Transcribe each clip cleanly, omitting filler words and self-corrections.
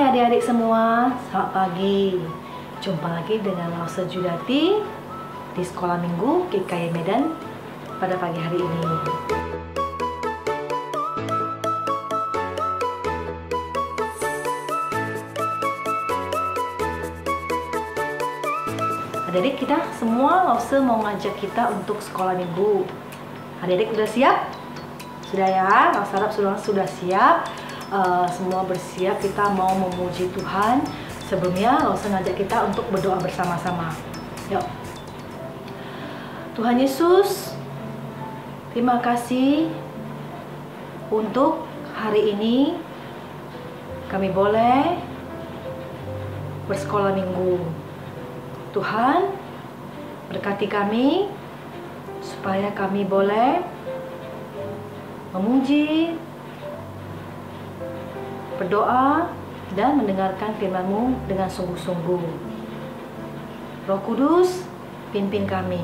adik-adik semua, selamat pagi. Jumpa lagi dengan Lause Judati di Sekolah Minggu GKI Medan pada pagi hari ini. Adik-adik, kita semua Lause mau ngajak kita untuk sekolah minggu. Adik-adik udah siap? Sudah ya? Lause harap sudah siap. Semua bersiap, kita mau memuji Tuhan. Sebelumnya Lause ngajak kita untuk berdoa bersama-sama. Yuk. Tuhan Yesus, terima kasih untuk hari ini kami boleh bersekolah minggu. Tuhan, berkati kami supaya kami boleh memuji, berdoa, dan mendengarkan firman-Mu dengan sungguh-sungguh. Roh Kudus, pimpin kami.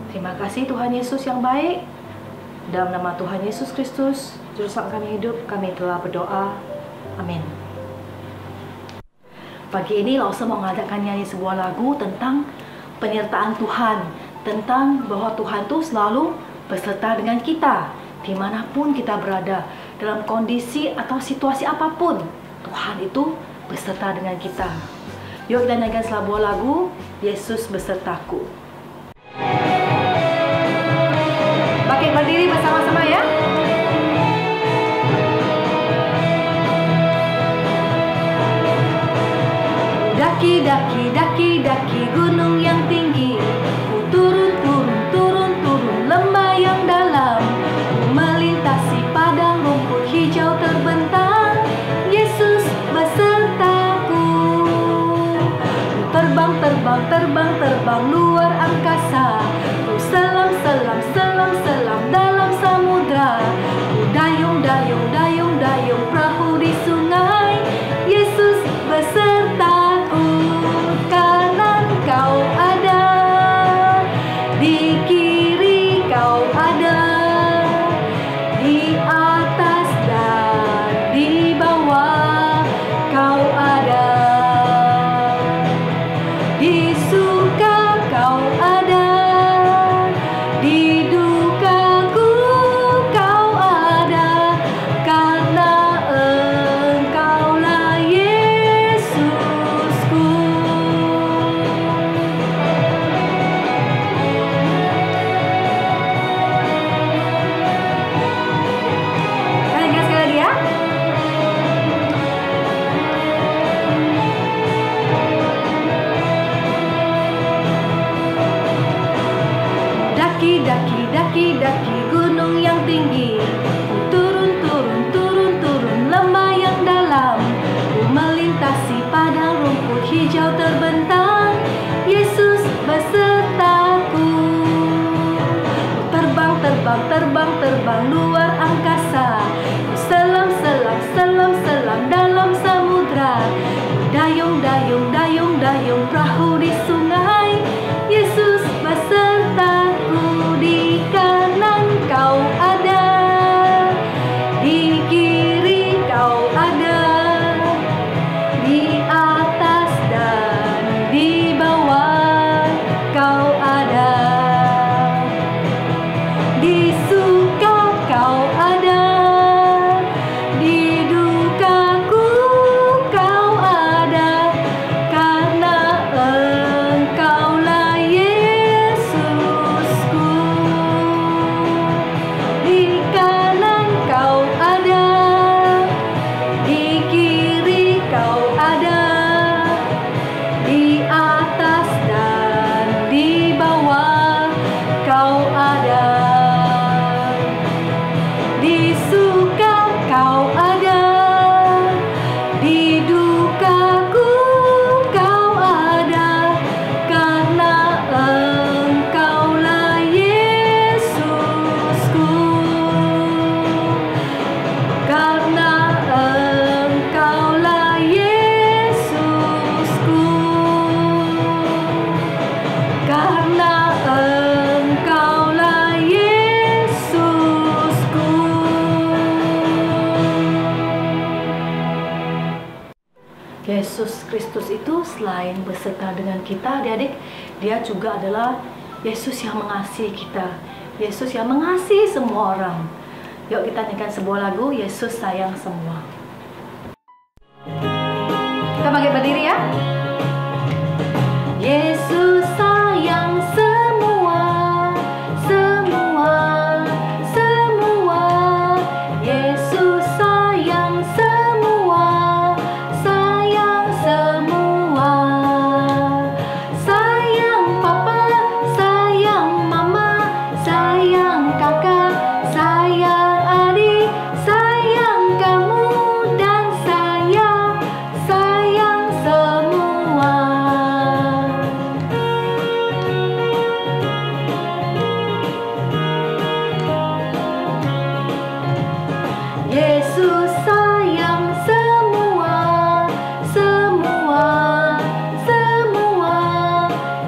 Terima kasih Tuhan Yesus yang baik. Dalam nama Tuhan Yesus Kristus, Juru Selamat kami hidup, kami telah berdoa. Amin. Pagi ini Lause mau mengadakan nyanyi sebuah lagu tentang penyertaan Tuhan. Tentang bahwa Tuhan itu selalu beserta dengan kita, dimanapun kita berada. Dalam kondisi atau situasi apapun, Tuhan itu beserta dengan kita. Yuk kita nyanyikan sebuah lagu, Yesus Besertaku. Pakai berdiri bersama-sama ya. Daki, daki, daki, daki gunung yang tinggi. Ku turun, turun, turun, turun lembah yang dalam. Ku melintasi padang rumput hijau terbentang. Yesus besertaku. Ku terbang, terbang, terbang, terbang luar angkasa. Ku selam, selam, selam, selam dalam samudra. Ku dayung, dayung, dayung, dayung perahu di sungai. Yesus besertaku. Kanan kau ada, di kiri kau ada, di atas dan di bawah kau ada, di suka kau ada, di dukaku kau ada, karena Engkaulah Yesusku. Kalian sekali lagi ya. Daki, daki, daki, daki gunung yang tinggi. Ku turun, turun, turun, turun lembah yang dalam. Ku melintasi padang rumput hijau terbentang. Yesus besertaku. Ku terbang, terbang, terbang, terbang luar angkasa. Ku selam, selam, selam, selam dalam samudra. Ku dayung, dayung, dayung, dayung perahu di sungai. Yesus besertaku. Di kanan kau ada, di kiri kau ada, di atas dan di bawah kau ada, di suka kau ada, di dukaku kau ada, karena selain beserta dengan kita adik-adik, dia juga adalah Yesus yang mengasihi kita, Yesus yang mengasihi semua orang. Yuk kita nyanyikan sebuah lagu, Yesus sayang semua. Kita bangkit berdiri ya. Yesus sayang semua, semua, semua. Yesus sayang semua, sayang semua. Sayang papa, sayang mama, sayang kakak, sayang adik, sayang kamu dan saya, sayang semua. Yesus sayang semua, semua, semua.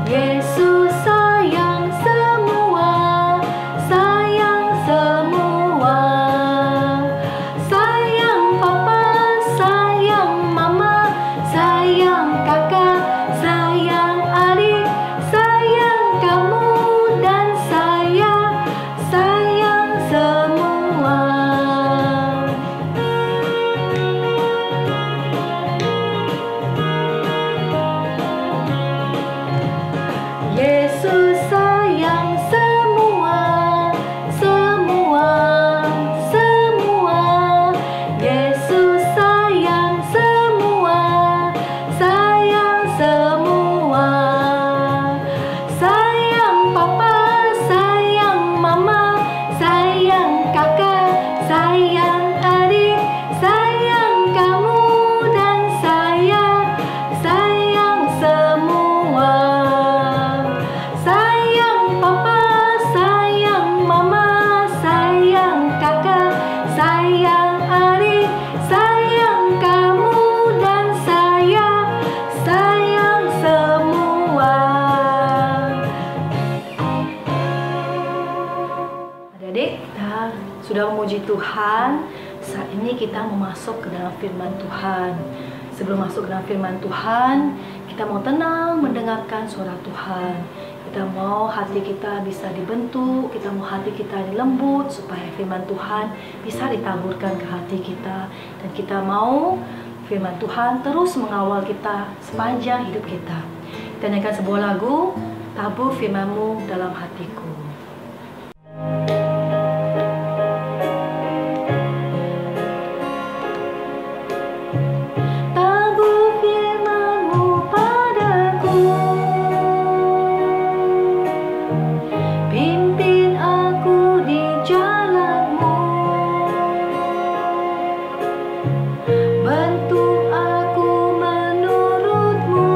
Yesus sayang semua, sayang semua. Sayang papa, sayang mama, sayang kakak, sayang adik, sayang kamu dan saya, sayang semua. Yesus sayang semua, semua, semua. Yesus sayang semua, sayang semua. Sayang papa, sayang mama, sayang kakak, sayang adik, sayang kamu dan saya, sayang semua. Sayang papa, sayang mama, sayang kakak, sayang adik, sayang kamu dan saya, sayang semua. Adik-adik, kita sudah memuji Tuhan. Saat ini kita mau masuk ke dalam firman Tuhan. Sebelum masuk ke dalam firman Tuhan, kita mau tenang mendengarkan suara Tuhan. Kita mau hati kita bisa dibentuk, kita mau hati kita dilembut supaya firman Tuhan bisa ditaburkan ke hati kita. Dan kita mau firman Tuhan terus mengawal kita sepanjang hidup kita. Kita nyanyikan sebuah lagu, Tabur Firman-Mu dalam hatiku. Tabur firman-Mu padaku, pimpin aku di jalan-Mu, bentuk aku menurut-Mu,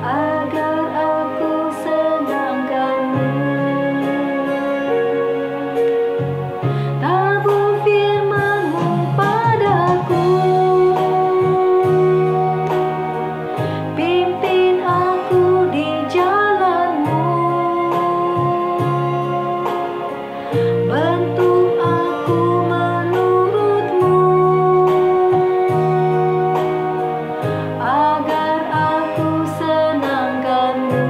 agar aku senangkan-Mu. Tabur firman-Mu padaku, pimpin aku di jalan-Mu, bentuk aku menurut-Mu, agar aku senangkan-Mu.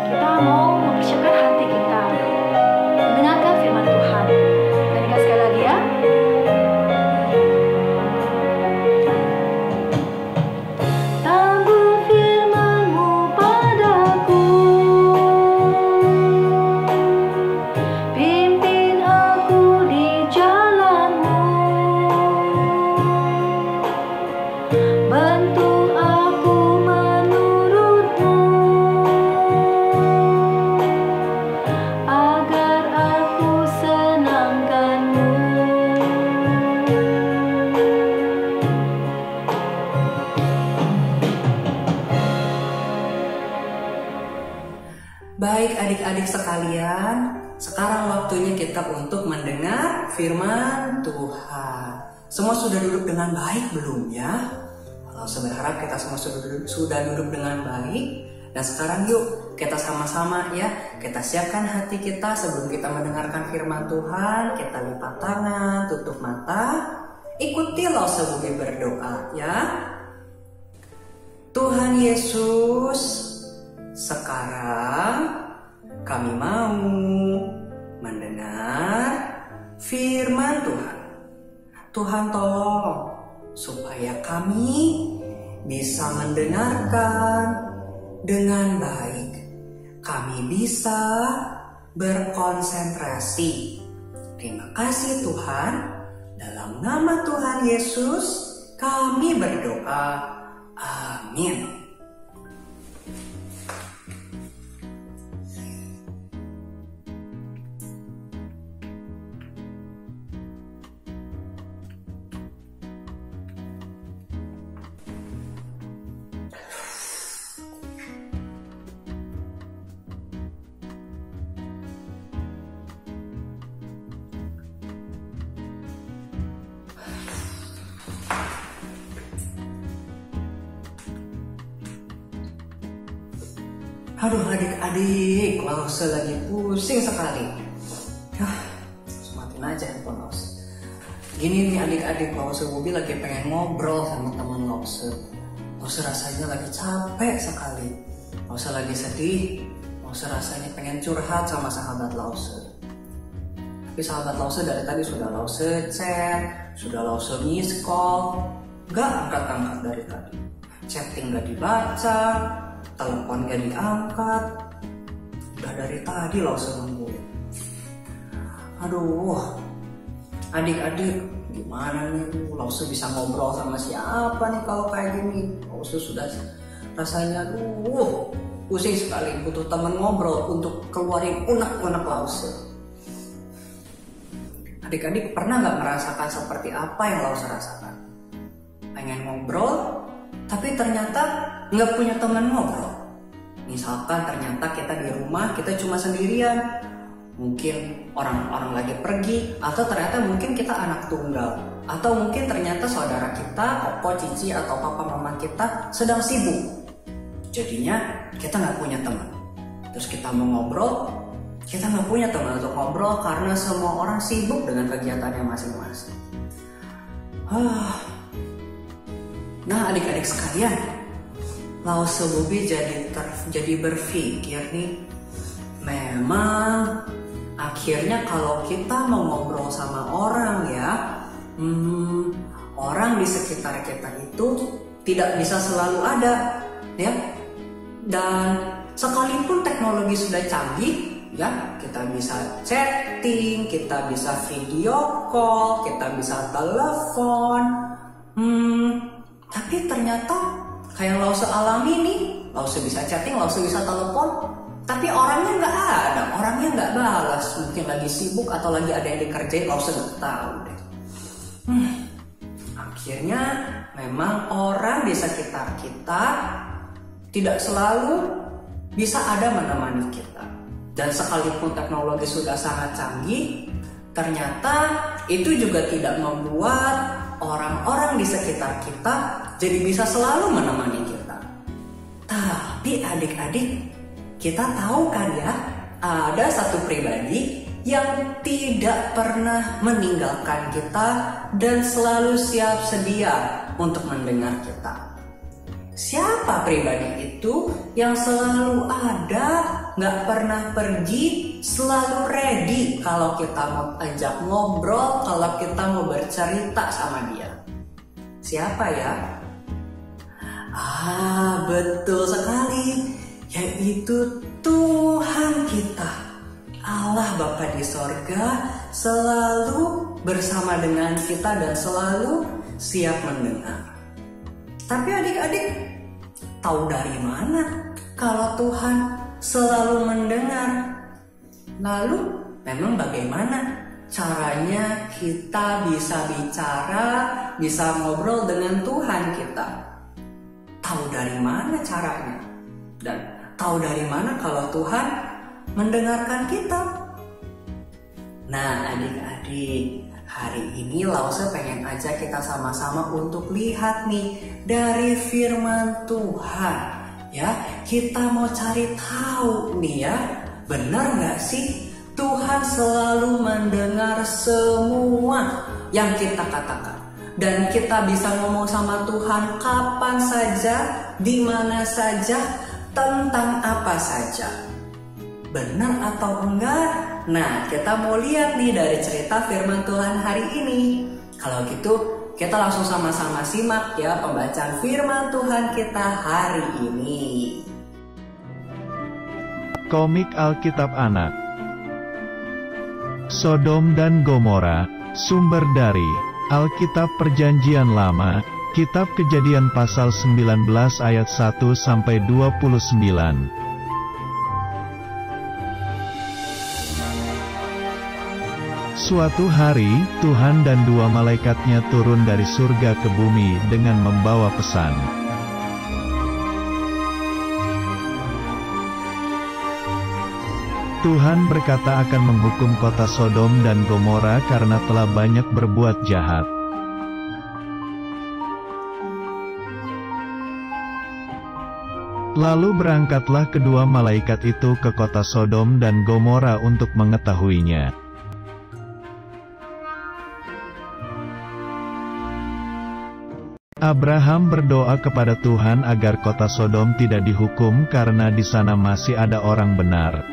Kita mau mempersiapkan hati kita mendengarkan firman Tuhan. Nyanyikan sekali lagi ya. Tabur firman-Mu padaku, pimpin aku di jalan-Mu, bentuk aku menurut-Mu, agar aku senangkan-Mu. Baik adik-adik sekalian, sekarang waktunya kita untuk mendengar firman Tuhan. Semua sudah duduk dengan baik belum ya? Kalau saya berharap kita semua sudah duduk dengan baik. Dan sekarang yuk kita sama-sama ya, kita siapkan hati kita sebelum kita mendengarkan firman Tuhan. Kita lipat tangan, tutup mata, ikuti Lause Bobi berdoa ya. Tuhan Yesus, sekarang kami mau mendengar firman Tuhan. Tuhan tolong supaya kami bisa mendengarkan dengan baik. Kami bisa berkonsentrasi. Terima kasih Tuhan. Dalam nama Tuhan Yesus kami berdoa. Amin. Aduh adik-adik, Lause lagi pusing sekali. Matiin aja handphone Lause. Gini nih adik-adik, Lause Bobi lagi pengen ngobrol sama teman Lause. Lause rasanya lagi capek sekali. Lause lagi sedih. Lause rasanya pengen curhat sama sahabat Lause. Tapi sahabat Lause dari tadi sudah Lause chat, sudah Lause miss call, gak angkat-angkat dari tadi. Chatting gak dibaca, telepon gak diangkat. Udah dari tadi Lause nungguin. Aduh, adik-adik gimana nih? Lause bisa ngobrol sama siapa nih kalau kayak gini? Lause sudah rasanya pusing sekali, butuh teman ngobrol untuk keluarin unek-unek Lause. Adik-adik pernah gak merasakan seperti apa yang Lause rasakan? Pengen ngobrol, tapi ternyata nggak punya teman ngobrol. Misalkan ternyata kita di rumah, kita cuma sendirian. Mungkin orang-orang lagi pergi, atau ternyata mungkin kita anak tunggal. Atau mungkin ternyata saudara kita, opo, cici, atau papa mama kita sedang sibuk. Jadinya kita nggak punya teman. Terus kita mau ngobrol, kita nggak punya teman untuk ngobrol karena semua orang sibuk dengan kegiatannya masing-masing. Nah adik-adik sekalian, Lause Bobi jadi berpikir nih, memang akhirnya kalau kita mau ngobrol sama orang ya, orang di sekitar kita itu tidak bisa selalu ada ya. Dan sekalipun teknologi sudah canggih ya, kita bisa chatting, kita bisa video call, kita bisa telepon, tapi ternyata kayak Lause alami nih, Lause bisa chatting, Lause bisa telepon, tapi orangnya nggak ada, orangnya nggak balas, mungkin lagi sibuk atau lagi ada yang dikerjain, Lause nggak tahu deh. Akhirnya memang orang di sekitar kita tidak selalu bisa ada menemani kita. Dan sekalipun teknologi sudah sangat canggih, ternyata itu juga tidak membuat orang-orang di sekitar kita jadi bisa selalu menemani kita. Tapi adik-adik, kita tahu kan ya, ada satu pribadi yang tidak pernah meninggalkan kita dan selalu siap sedia untuk mendengar kita. Siapa pribadi itu yang selalu ada, gak pernah pergi, selalu ready kalau kita mau ajak ngobrol, kalau kita mau bercerita sama dia? Siapa ya? Betul sekali, yaitu Tuhan kita. Allah Bapa di sorga selalu bersama dengan kita dan selalu siap mendengar. Tapi adik-adik, tahu dari mana kalau Tuhan selalu mendengar? Lalu memang bagaimana caranya kita bisa bicara, bisa ngobrol dengan Tuhan kita? Tahu dari mana caranya? Dan tahu dari mana kalau Tuhan mendengarkan kita? Nah adik-adik, hari ini Lause pengen ajak kita sama-sama untuk lihat nih dari firman Tuhan Ya, kita mau cari tahu nih ya, benar nggak sih Tuhan selalu mendengar semua yang kita katakan. Dan kita bisa ngomong sama Tuhan kapan saja, di mana saja, tentang apa saja. Benar atau enggak? Nah, kita mau lihat nih dari cerita firman Tuhan hari ini. Kalau gitu, kita langsung sama-sama simak ya pembacaan firman Tuhan kita hari ini. Komik Alkitab Anak. Sodom dan Gomora, sumber dari Alkitab Perjanjian Lama, Kitab Kejadian pasal 19 ayat 1-29. Suatu hari, Tuhan dan dua malaikatnya turun dari surga ke bumi dengan membawa pesan. Tuhan berkata akan menghukum kota Sodom dan Gomora karena telah banyak berbuat jahat. Lalu berangkatlah kedua malaikat itu ke kota Sodom dan Gomora untuk mengetahuinya. Abraham berdoa kepada Tuhan agar kota Sodom tidak dihukum karena di sana masih ada orang benar.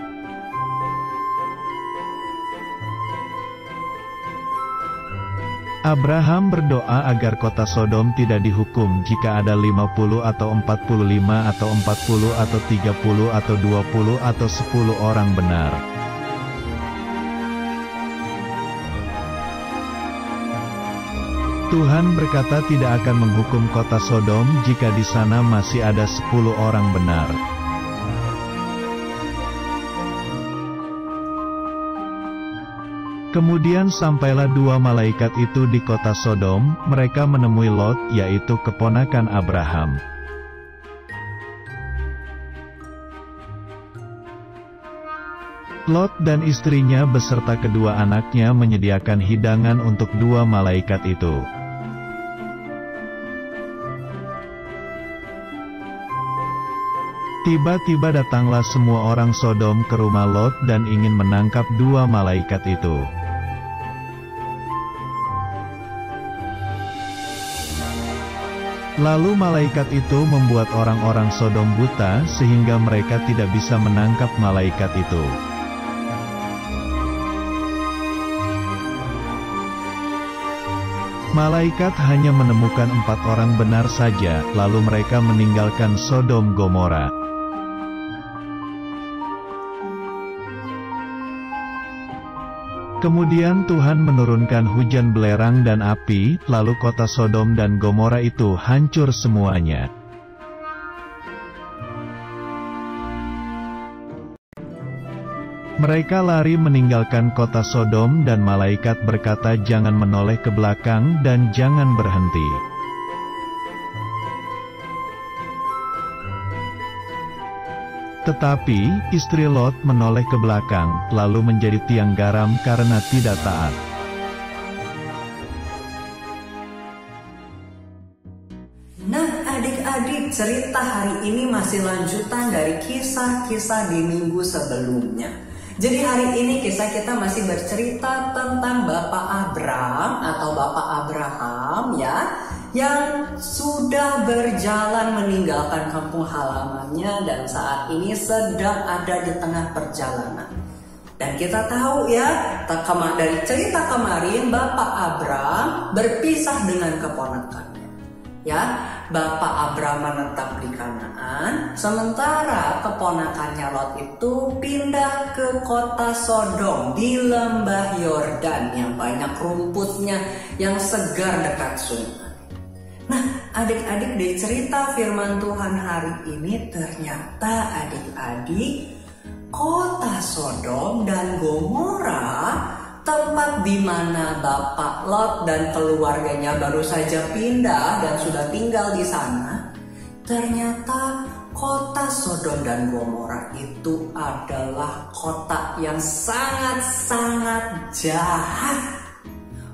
Abraham berdoa agar kota Sodom tidak dihukum jika ada 50 atau 45 atau 40 atau 30 atau 20 atau 10 orang benar. Tuhan berkata tidak akan menghukum kota Sodom jika di sana masih ada 10 orang benar. Kemudian sampailah dua malaikat itu di kota Sodom, mereka menemui Lot, yaitu keponakan Abraham. Lot dan istrinya beserta kedua anaknya menyediakan hidangan untuk dua malaikat itu. Tiba-tiba datanglah semua orang Sodom ke rumah Lot dan ingin menangkap dua malaikat itu. Lalu malaikat itu membuat orang-orang Sodom buta sehingga mereka tidak bisa menangkap malaikat itu. Malaikat hanya menemukan 4 orang benar saja, lalu mereka meninggalkan Sodom Gomora. Kemudian Tuhan menurunkan hujan belerang dan api, lalu kota Sodom dan Gomora itu hancur semuanya. Mereka lari meninggalkan kota Sodom dan malaikat berkata jangan menoleh ke belakang dan jangan berhenti. Tetapi, istri Lot menoleh ke belakang, lalu menjadi tiang garam karena tidak taat. Nah, adik-adik, cerita hari ini masih lanjutan dari kisah-kisah di minggu sebelumnya. Jadi hari ini kisah kita masih bercerita tentang Bapak Abraham ya, yang sudah berjalan meninggalkan kampung halamannya dan saat ini sedang ada di tengah perjalanan. Dan kita tahu ya, dari cerita kemarin Bapak Abraham berpisah dengan keponakannya. Ya, Bapak Abraham menetap di Kanaan, sementara keponakannya Lot itu pindah ke kota Sodom di lembah Yordan yang banyak rumputnya, yang segar dekat sungai. Nah, adik-adik, di cerita firman Tuhan hari ini ternyata adik-adik, kota Sodom dan Gomora, tempat di mana Bapak Lot dan keluarganya baru saja pindah dan sudah tinggal di sana, ternyata kota Sodom dan Gomora itu adalah kota yang sangat-sangat jahat.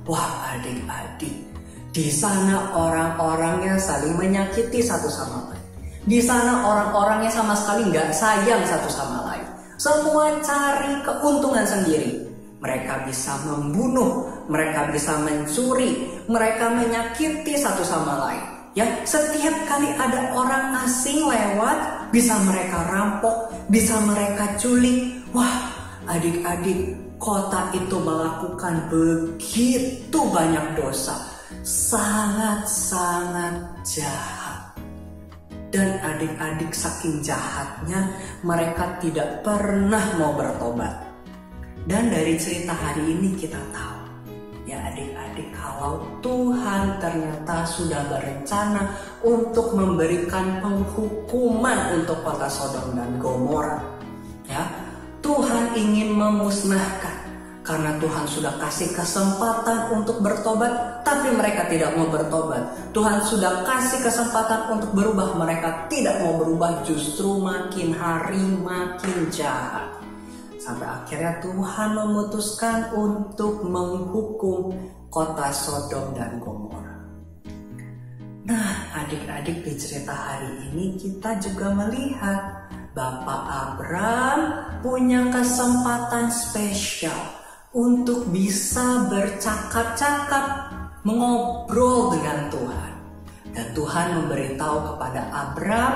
Wah, adik-adik, di sana orang-orangnya saling menyakiti satu sama lain. Di sana orang-orangnya sama sekali nggak sayang satu sama lain. Semua cari keuntungan sendiri. Mereka bisa membunuh, mereka bisa mencuri, mereka menyakiti satu sama lain. Ya, setiap kali ada orang asing lewat, bisa mereka rampok, bisa mereka culik. Wah, adik-adik, kota itu melakukan begitu banyak dosa, sangat-sangat jahat. Dan adik-adik saking jahatnya, mereka tidak pernah mau bertobat. Dan dari cerita hari ini kita tahu, ya adik-adik, kalau Tuhan ternyata sudah berencana untuk memberikan penghukuman untuk kota Sodom dan Gomora. Ya, Tuhan ingin memusnahkan. Karena Tuhan sudah kasih kesempatan untuk bertobat, tapi mereka tidak mau bertobat. Tuhan sudah kasih kesempatan untuk berubah, mereka tidak mau berubah, justru makin hari makin jahat. Sampai akhirnya Tuhan memutuskan untuk menghukum kota Sodom dan Gomora. Nah, adik-adik, di cerita hari ini kita juga melihat Bapak Abram punya kesempatan spesial untuk bisa bercakap-cakap, mengobrol dengan Tuhan. Dan Tuhan memberitahu kepada Abram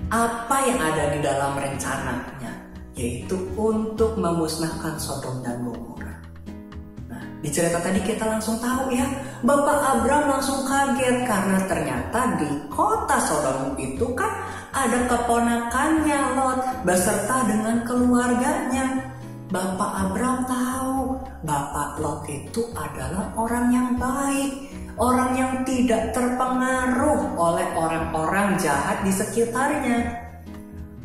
apa yang ada di dalam rencananya, yaitu untuk memusnahkan Sodom dan Gomora. Nah, di cerita tadi kita langsung tahu ya, Bapak Abram langsung kaget karena ternyata di kota Sodom itu kan ada keponakannya Lot beserta dengan keluarganya. Bapak Abram tahu Bapak Lot itu adalah orang yang baik, orang yang tidak terpengaruh oleh orang-orang jahat di sekitarnya.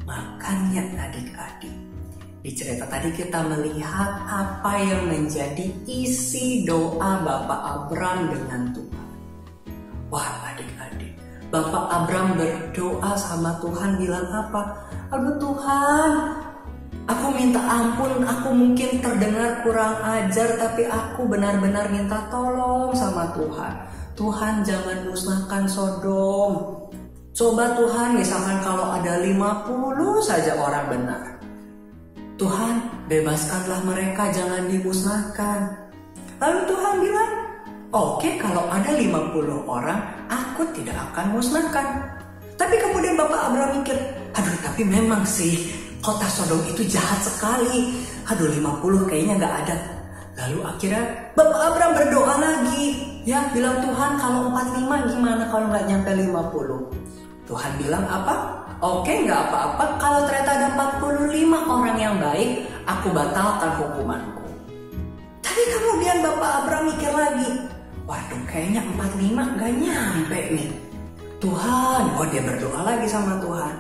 Makanya adik-adik, di cerita tadi kita melihat apa yang menjadi isi doa Bapak Abram dengan Tuhan. Wah adik-adik, Bapak Abram berdoa sama Tuhan, bilang apa? Aduh Tuhan, aku minta ampun, aku mungkin terdengar kurang ajar, tapi aku benar-benar minta tolong sama Tuhan. Tuhan jangan musnahkan Sodom. Coba Tuhan, misalkan kalau ada 50 saja orang benar. Tuhan, bebaskanlah mereka, jangan dimusnahkan. Lalu Tuhan bilang, oke, kalau ada 50 orang, aku tidak akan musnahkan. Tapi kemudian Bapak Abram mikir, aduh tapi memang sih kota Sodom itu jahat sekali. Aduh 50 kayaknya gak ada. Lalu akhirnya Bapak Abram berdoa lagi. Ya bilang, Tuhan kalau 45 gimana kalau gak nyampe 50? Tuhan bilang apa? Oke, gak apa-apa. Kalau ternyata ada 45 orang yang baik, aku batalkan hukumanku. Tapi kemudian Bapak Abram mikir lagi. Waduh kayaknya 45 gak nyampe nih. Tuhan, dia berdoa lagi sama Tuhan.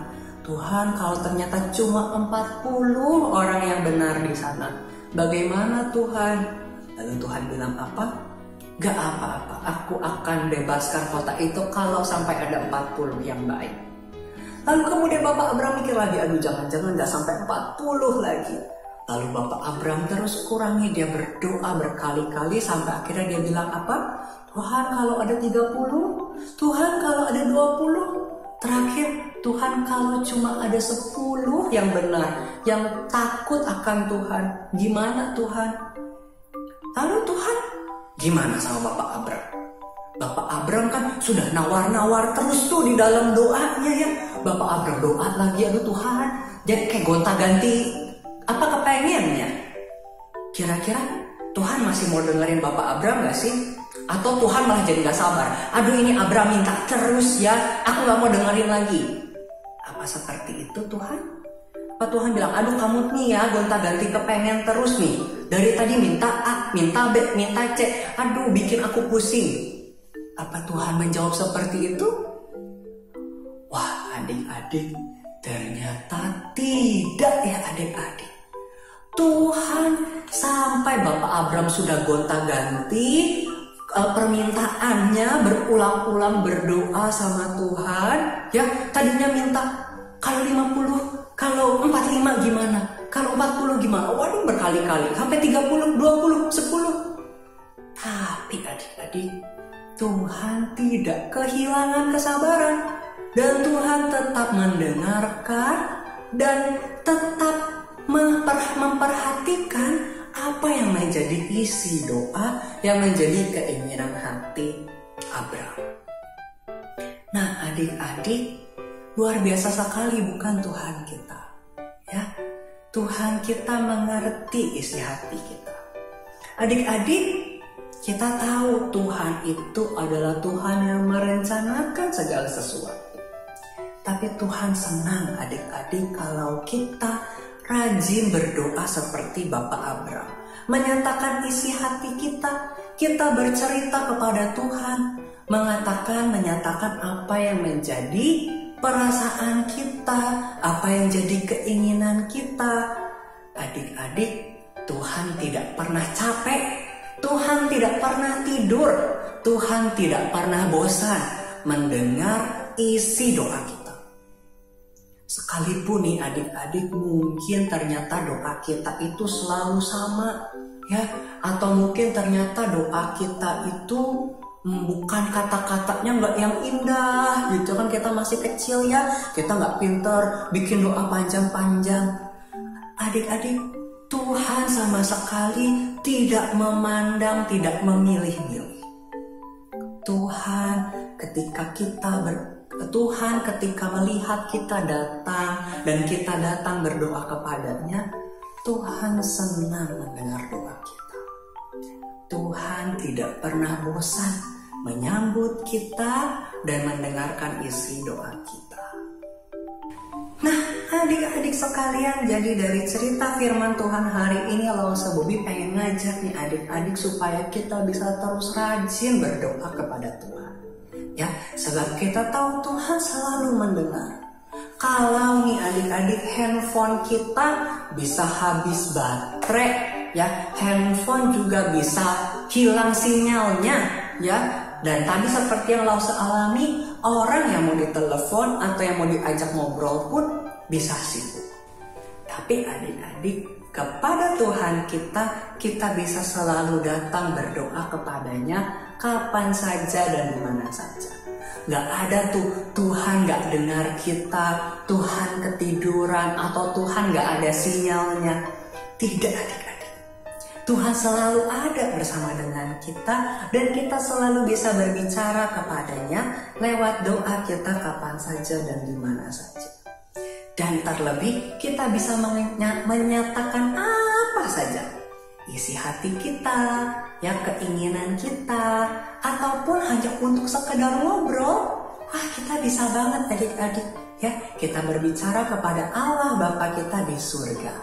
Tuhan, kalau ternyata cuma 40 orang yang benar di sana, bagaimana Tuhan? Lalu Tuhan bilang apa? Gak apa-apa, aku akan bebaskan kota itu kalau sampai ada 40 yang baik. Lalu kemudian Bapak Abram mikir lagi, aduh jangan-jangan gak sampai 40 lagi. Lalu Bapak Abram terus kurangi, dia berdoa berkali-kali sampai akhirnya dia bilang apa? Tuhan kalau ada 30, Tuhan kalau ada 20, terakhir Tuhan kalau cuma ada 10 yang benar, yang takut akan Tuhan, gimana Tuhan? Lalu Tuhan gimana sama Bapak Abram? Bapak Abram kan sudah nawar-nawar terus tuh di dalam doanya ya. Bapak Abram doa lagi, aduh Tuhan, jadi kayak gonta-ganti apa kepengennya. Kira-kira Tuhan masih mau dengerin Bapak Abram gak sih? Atau Tuhan malah jadi gak sabar, aduh ini Abram minta terus ya, aku gak mau dengerin lagi. Apa seperti itu Tuhan? Apa Tuhan bilang, aduh kamu nih ya gonta-ganti kepengen terus nih, dari tadi minta A, minta B, minta C, aduh bikin aku pusing. Apa Tuhan menjawab seperti itu? Wah adik-adik, ternyata tidak ya adik-adik. Tuhan sampai Bapak Abram sudah gonta-ganti permintaannya, berulang-ulang berdoa sama Tuhan. Ya tadinya minta kalau 50, kalau 45 gimana? Kalau 40 gimana? Waduh berkali-kali, sampai 30, 20, 10. Tapi adik-adik, Tuhan tidak kehilangan kesabaran. Dan Tuhan tetap mendengarkan dan tetap memperhatikan apa yang menjadi isi doa, yang menjadi keinginan hati Abraham. Nah, adik-adik, luar biasa sekali bukan Tuhan kita? Ya, Tuhan kita mengerti isi hati kita. Adik-adik, kita tahu Tuhan itu adalah Tuhan yang merencanakan segala sesuatu. Tapi Tuhan senang adik-adik kalau kita rajin berdoa seperti Bapak Abraham. Menyatakan isi hati kita, kita bercerita kepada Tuhan, menyatakan apa yang menjadi perasaan kita, apa yang jadi keinginan kita. Adik-adik, Tuhan tidak pernah capek, Tuhan tidak pernah tidur, Tuhan tidak pernah bosan mendengar isi doa kita. Sekalipun nih adik-adik mungkin ternyata doa kita itu selalu sama, ya, atau mungkin ternyata doa kita itu bukan kata-katanya nggak yang indah gitu kan, kita masih kecil ya, kita nggak pinter bikin doa panjang-panjang. Adik-adik, Tuhan sama sekali tidak memandang, tidak memilih-milih. Tuhan ketika melihat kita datang dan kita datang berdoa kepadanya, Tuhan senang mendengar doa kita. Tuhan tidak pernah bosan menyambut kita dan mendengarkan isi doa kita. Nah, adik-adik sekalian, jadi dari cerita firman Tuhan hari ini, Lause Bobi pengen ngajak nih adik-adik supaya kita bisa terus rajin berdoa kepada Tuhan. Ya, sebab kita tahu Tuhan selalu mendengar. Kalau nih adik-adik handphone kita bisa habis baterai, ya, handphone juga bisa hilang sinyalnya, ya. Dan tadi seperti yang Lause alami, orang yang mau ditelepon atau yang mau diajak ngobrol pun bisa sibuk. Tapi adik-adik, kepada Tuhan kita bisa selalu datang berdoa kepadanya kapan saja dan dimana saja. Gak ada tuh Tuhan gak dengar kita, Tuhan ketiduran, atau Tuhan gak ada sinyalnya. Tidak adik-adik, Tuhan selalu ada bersama dengan kita, dan kita selalu bisa berbicara kepadanya lewat doa kita kapan saja dan dimana saja. Dan terlebih kita bisa menyatakan apa saja, isi hati kita, ya, keinginan kita, ataupun hanya untuk sekedar ngobrol. Kita bisa banget adik-adik, ya, kita berbicara kepada Allah Bapa kita di surga.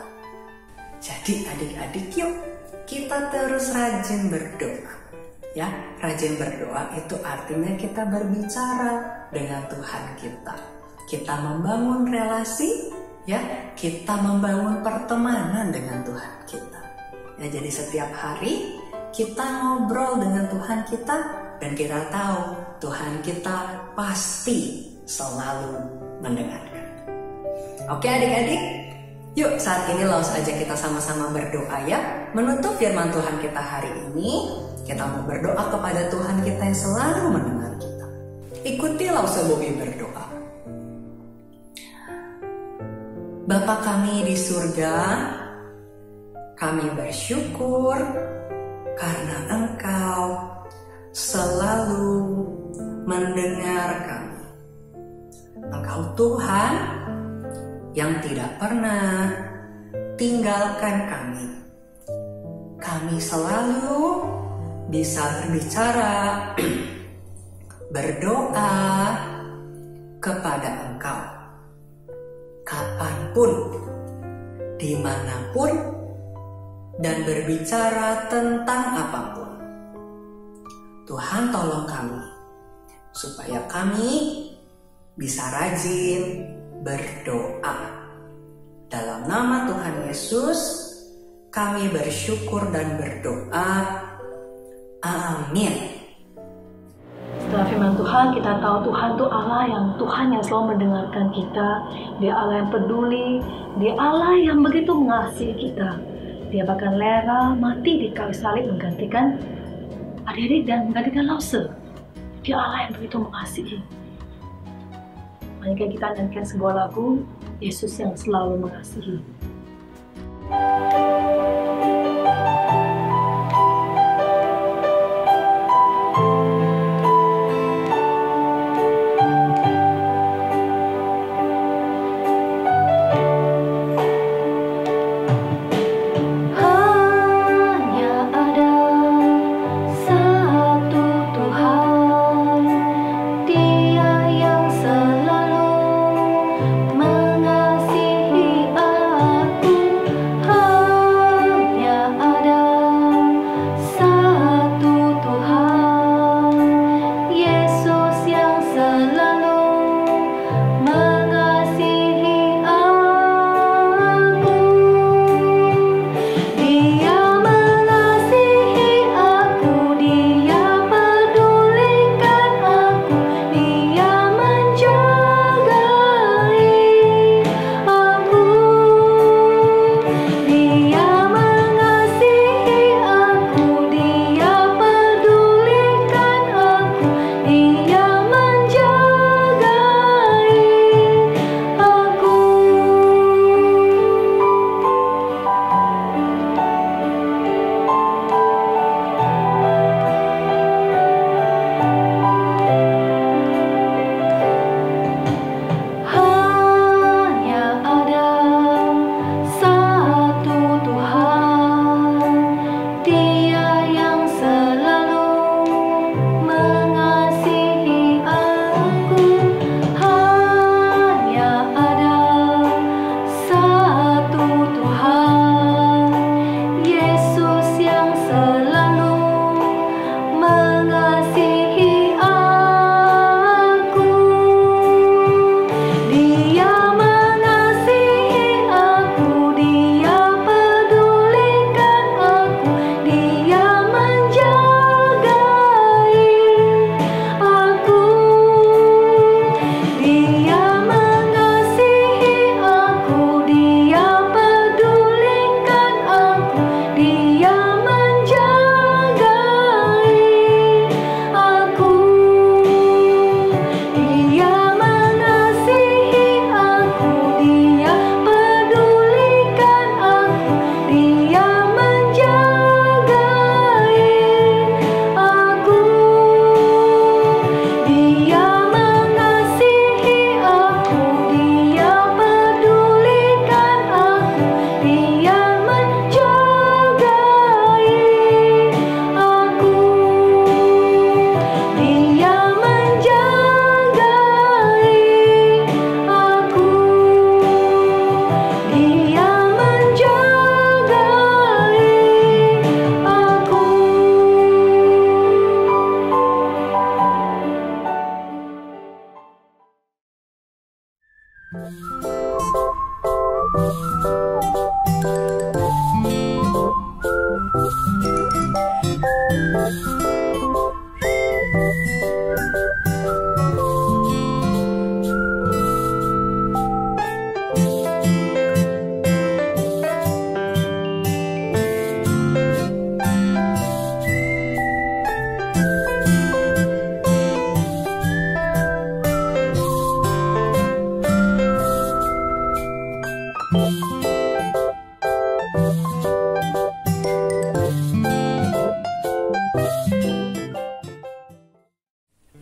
Jadi adik-adik, yuk kita terus rajin berdoa. Ya, rajin berdoa itu artinya kita berbicara dengan Tuhan kita. Kita membangun relasi, ya, kita membangun pertemanan dengan Tuhan kita. Ya, jadi setiap hari kita ngobrol dengan Tuhan kita, dan kita tahu Tuhan kita pasti selalu mendengarkan. Oke adik-adik, yuk saat ini langsung aja kita sama-sama berdoa ya. Menutup firman Tuhan kita hari ini, kita mau berdoa kepada Tuhan kita yang selalu mendengar kita. Ikuti Lause Bobi berdoa. Bapa kami di surga, kami bersyukur karena Engkau selalu mendengar kami. Engkau Tuhan yang tidak pernah tinggalkan kami. Kami selalu bisa berbicara, berdoa kepada Engkau kapanpun, dimanapun, dan berbicara tentang apapun. Tuhan tolong kami supaya kami bisa rajin berdoa. Dalam nama Tuhan Yesus kami bersyukur dan berdoa. Amin. Setelah firman Tuhan, kita tahu Tuhan itu Tuhan yang selalu mendengarkan kita. Dia Allah yang peduli, Dia Allah yang begitu mengasihi kita. Dia bahkan rela mati di kayu salib menggantikan adik-adik dan menggantikan Lause. Dia Allah yang begitu mengasihi. Mari kita nyanyikan sebuah lagu, Yesus yang selalu mengasihi.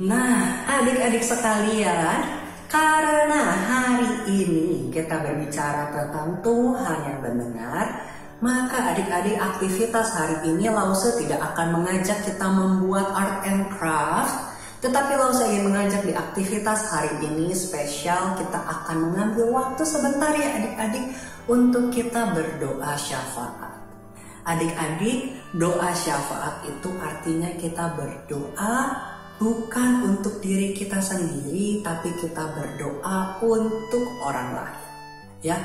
Nah, adik-adik sekalian, karena hari ini kita berbicara tentang Tuhan yang mendengar, maka adik-adik aktivitas hari ini Lause tidak akan mengajak kita membuat art and craft, tetapi Lause ingin mengajak di aktivitas hari ini spesial kita akan mengambil waktu sebentar ya adik-adik untuk kita berdoa syafaat. Adik-adik, doa syafaat itu artinya kita berdoa bukan untuk diri kita sendiri, tapi kita berdoa untuk orang lain. Ya,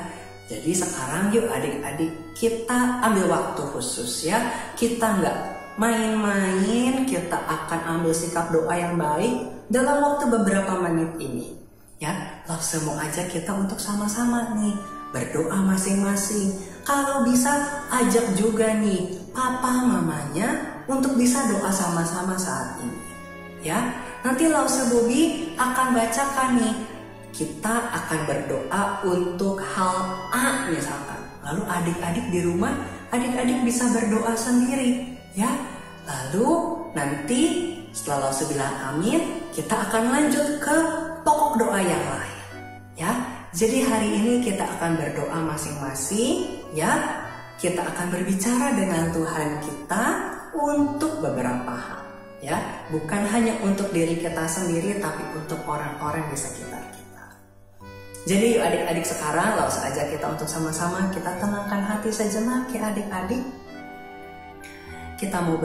jadi sekarang yuk adik-adik kita ambil waktu khusus ya. Kita nggak main-main, kita akan ambil sikap doa yang baik dalam waktu beberapa menit ini. Ya, Lause mau ajak kita untuk sama-sama nih berdoa masing-masing. Kalau bisa ajak juga nih papa mamanya untuk bisa doa sama-sama saat ini. Ya, nanti Lause Bobi akan bacakan nih kita akan berdoa untuk hal A misalkan. Lalu adik-adik di rumah, adik-adik bisa berdoa sendiri, ya. Lalu nanti setelah Lause bilang amin, kita akan lanjut ke pokok doa yang lain, ya. Jadi hari ini kita akan berdoa masing-masing, ya. Kita akan berbicara dengan Tuhan kita untuk beberapa hal, ya. Bukan hanya untuk diri kita sendiri, tapi untuk orang-orang di sekitar kita. Jadi yuk adik-adik sekarang langsung aja kita untuk sama-sama kita tenangkan hati sejenak ya adik-adik. Kita mau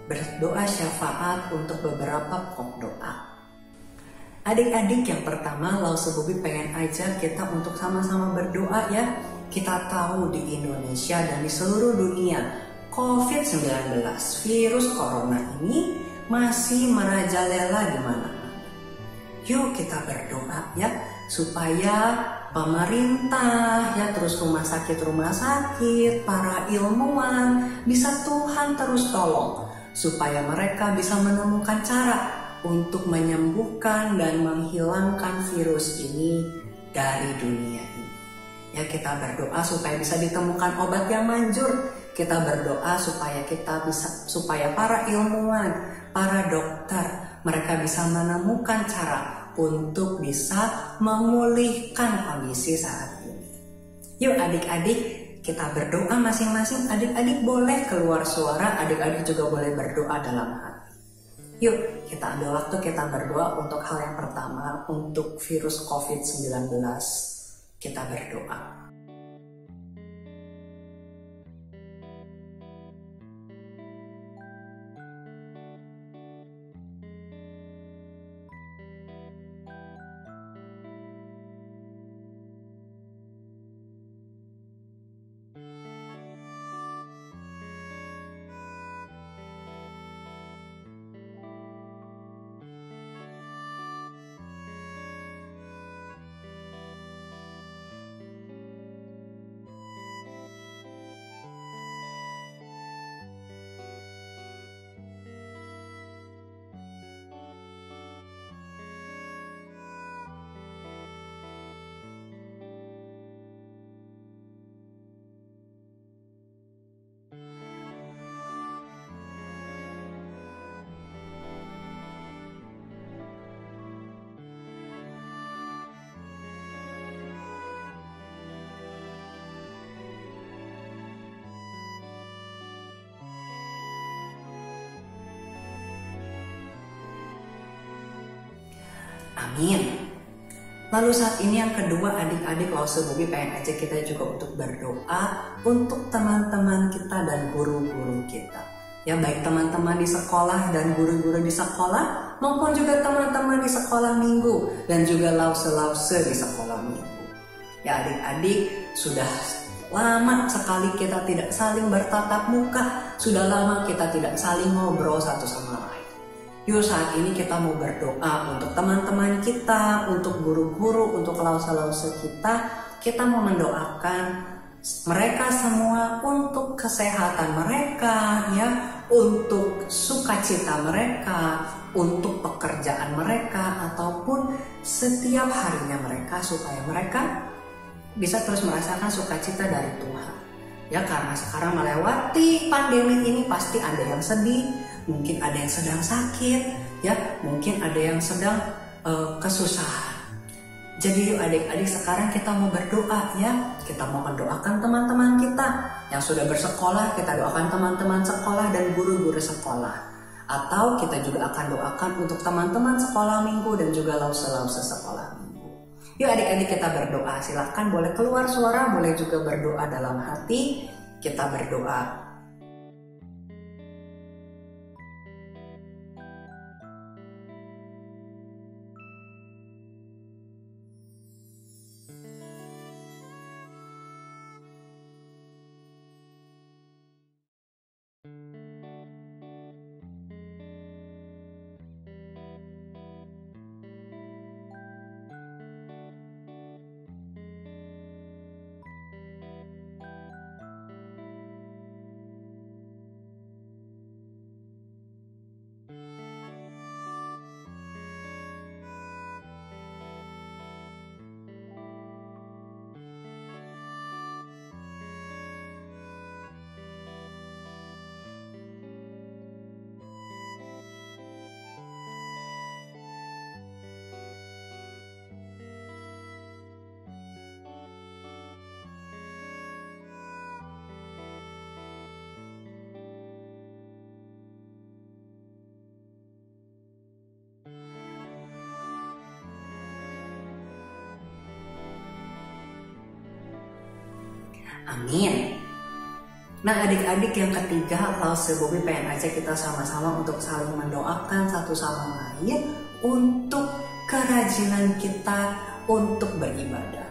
berdoa syafaat untuk beberapa pokok doa. Adik-adik, yang pertama Lause Bobi pengen ajak kita untuk sama-sama berdoa ya. Kita tahu di Indonesia dan di seluruh dunia COVID-19, virus corona ini masih merajalela di mana-mana. Yuk kita berdoa ya supaya pemerintah ya, terus rumah sakit, para ilmuwan bisa Tuhan terus tolong supaya mereka bisa menemukan cara untuk menyembuhkan dan menghilangkan virus ini dari dunia ini. Ya, kita berdoa supaya bisa ditemukan obat yang manjur. Kita berdoa supaya para ilmuwan, para dokter, mereka bisa menemukan cara untuk bisa memulihkan kondisi saat ini. Yuk adik-adik, kita berdoa masing-masing. Adik-adik boleh keluar suara, adik-adik juga boleh berdoa dalam hati. Yuk kita ambil waktu, kita berdoa untuk hal yang pertama, untuk virus COVID-19. Kita berdoa. Amin. Lalu saat ini yang kedua, adik-adik Lause Bobi pengen aja kita juga untuk berdoa untuk teman-teman kita dan guru-guru kita. Ya, baik teman-teman di sekolah dan guru-guru di sekolah maupun juga teman-teman di sekolah minggu dan juga lause-lause di sekolah minggu. Ya adik-adik, sudah lama sekali kita tidak saling bertatap muka, sudah lama kita tidak saling ngobrol satu sama lain. Yuk saat ini kita mau berdoa untuk teman-teman kita, untuk guru-guru, untuk lause-lause kita mau mendoakan mereka semua untuk kesehatan mereka ya, untuk sukacita mereka, untuk pekerjaan mereka ataupun setiap harinya mereka, supaya mereka bisa terus merasakan sukacita dari Tuhan. Ya, karena sekarang melewati pandemi ini pasti ada yang sedih, mungkin ada yang sedang sakit, ya, mungkin ada yang sedang kesusahan. Jadi yuk adik-adik, sekarang kita mau berdoa ya. Kita mau mendoakan teman-teman kita yang sudah bersekolah, kita doakan teman-teman sekolah dan guru-guru sekolah. Atau kita juga akan doakan untuk teman-teman sekolah minggu dan juga lause-lause sekolah minggu. Yuk adik-adik kita berdoa, silahkan boleh keluar suara, boleh juga berdoa dalam hati. Kita berdoa. Amin. Nah adik-adik, yang ketiga, Lause Bobby pengen aja kita sama-sama untuk saling mendoakan satu sama lain untuk kerajinan kita untuk beribadah.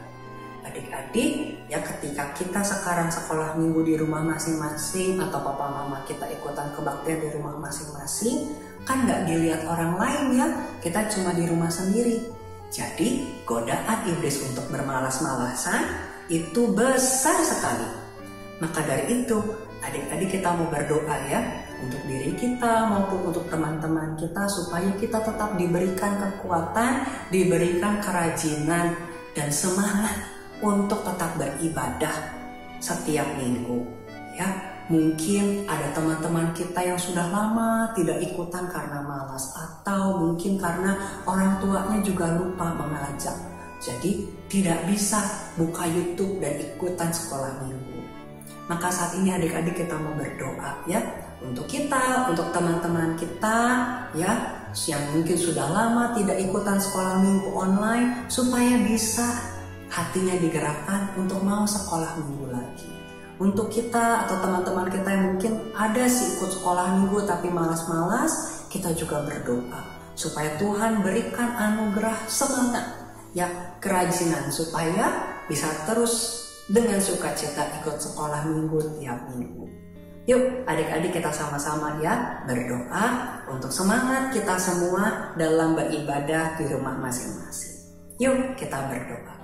Adik-adik, ya ketika kita sekarang sekolah minggu di rumah masing-masing atau papa mama kita ikutan kebaktian di rumah masing-masing, kan gak dilihat orang lain ya, kita cuma di rumah sendiri. Jadi godaan iblis untuk bermalas-malasan itu besar sekali. Maka dari itu, adik-adik kita mau berdoa ya, untuk diri kita maupun untuk teman-teman kita supaya kita tetap diberikan kekuatan, diberikan kerajinan dan semangat untuk tetap beribadah setiap minggu. Ya, mungkin ada teman-teman kita yang sudah lama tidak ikutan karena malas atau mungkin karena orang tuanya juga lupa mengajak. Jadi tidak bisa buka YouTube dan ikutan sekolah minggu. Maka saat ini adik-adik kita mau berdoa ya, untuk kita, untuk teman-teman kita ya, yang mungkin sudah lama tidak ikutan sekolah minggu online, supaya bisa hatinya digerakkan untuk mau sekolah minggu lagi. Untuk kita atau teman-teman kita yang mungkin ada sih ikut sekolah minggu tapi malas-malas, kita juga berdoa supaya Tuhan berikan anugerah semangat ya, kerajinan, supaya bisa terus dengan sukacita ikut sekolah minggu tiap minggu. Yuk adik-adik kita sama-sama ya berdoa untuk semangat kita semua dalam beribadah di rumah masing-masing. Yuk kita berdoa.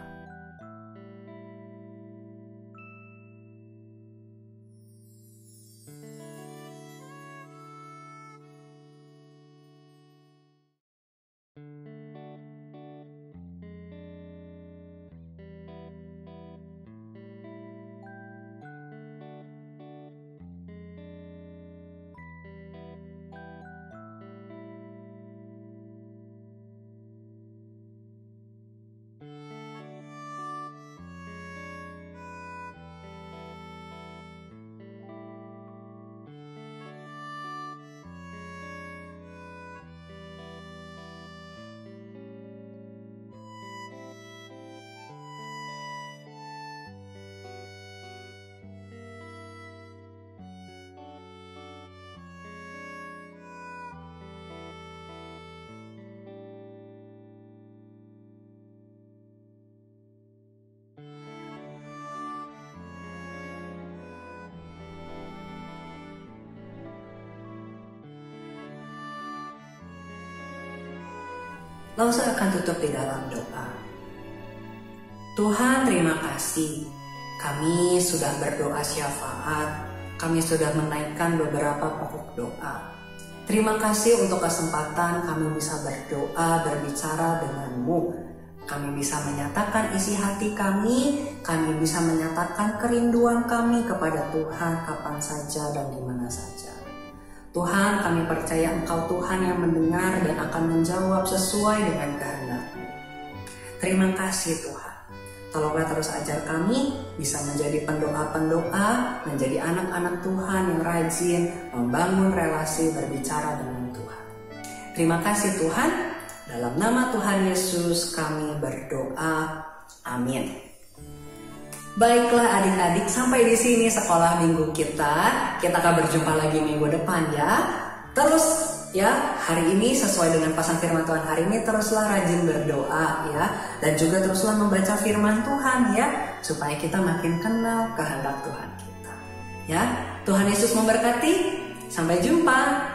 Lalu saya akan tutup di dalam doa. Tuhan, terima kasih. Kami sudah berdoa syafaat. Kami sudah menaikkan beberapa pokok doa. Terima kasih untuk kesempatan kami bisa berdoa, berbicara denganmu. Kami bisa menyatakan isi hati kami bisa menyatakan kerinduan kami kepada Tuhan kapan saja dan di mana saja. Tuhan, kami percaya Engkau Tuhan yang mendengar dan akan menjawab sesuai dengan kehendak-Mu. Terima kasih Tuhan. Tolonglah terus ajar kami bisa menjadi pendoa-pendoa, menjadi anak-anak Tuhan yang rajin membangun relasi berbicara dengan Tuhan. Terima kasih Tuhan. Dalam nama Tuhan Yesus kami berdoa. Amin. Baiklah adik-adik, sampai di sini sekolah minggu kita. Kita akan berjumpa lagi minggu depan ya. Terus ya, hari ini sesuai dengan pasang firman Tuhan hari ini, teruslah rajin berdoa ya. Dan juga teruslah membaca firman Tuhan ya, supaya kita makin kenal kehendak Tuhan kita. Ya, Tuhan Yesus memberkati. Sampai jumpa.